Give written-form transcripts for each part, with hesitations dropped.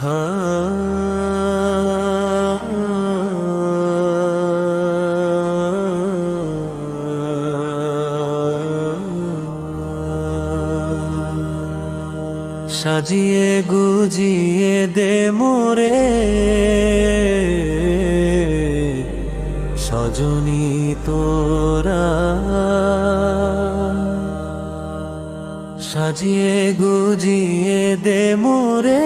সাজিয়ে গুজিয়ে দে মোরে সজনী তোরা, সাজিয়ে গুজিয়ে দে মোরে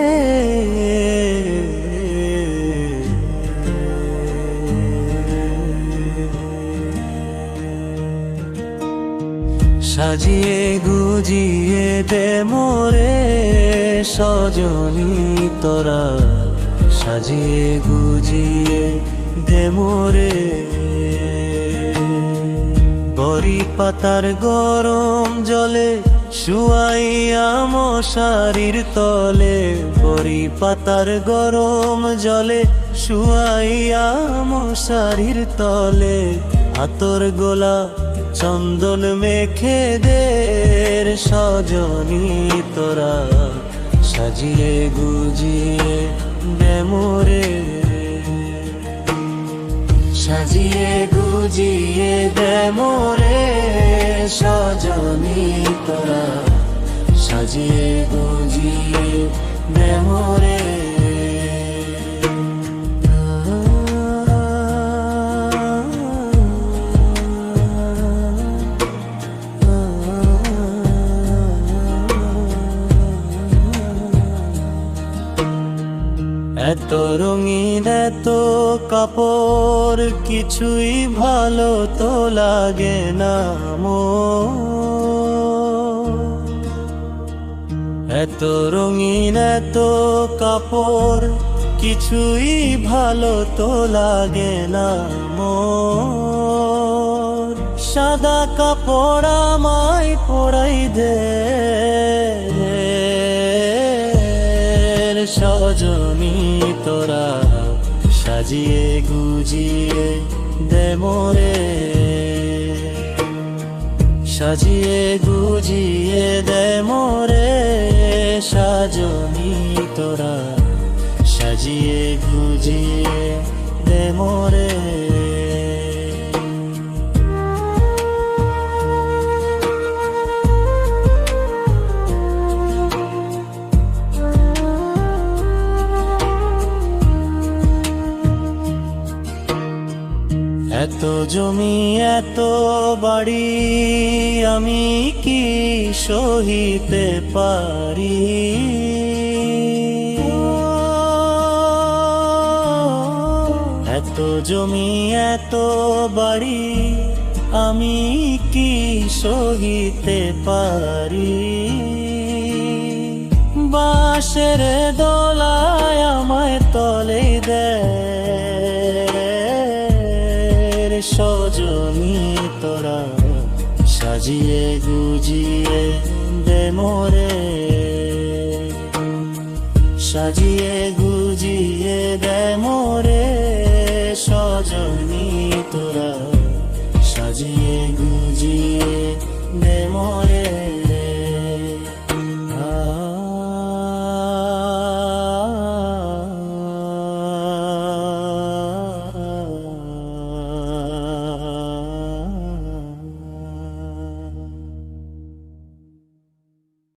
সাজিয়ে গুজিয়ে দে মোরে সজনী তোরা, সাজিয়ে গুজিয়ে দে মোরে। বড়ি পাতার গরম জলে শুয়াইয়া মশারির তলে, বড়ি পাতার গরম জলে শুয়াইয়া মশারির তলে, আতর গোলা চন্দন মেখে দে সজনী তোরা, সাজিয়ে গুজিয়ে দে মোরে, সাজিয়ে গুজিয়ে দে মোরে সজনী তোরা, সাজিয়ে গুজিয়ে দে মোরে। এত রঙিন এত কাপড় কিছুই ভালো তো লাগে না মোর, এত রঙিন এত কাপড় কিছুই ভালো তো লাগে না মোর। সাদা কাপড় আমায় পরাই দে সজনী তোরা, সাজিয়ে গুজিয়ে দে মোরে, সাজিয়ে গুজিয়ে দে মোরে সজনী তোরা, সাজিয়ে গুজিয়ে দে মোরে। এত জমি এত বাড়ি আমি কি সহিতে পারি, এত জমি এত বাড়ি আমি কি সহিতে পারি। বাঁশের দোলায় আমায় তলে দে সজনী তোরা, সাজিয়ে গুজিয়ে দে মোরে, সাজিয়ে গুজিয়ে দে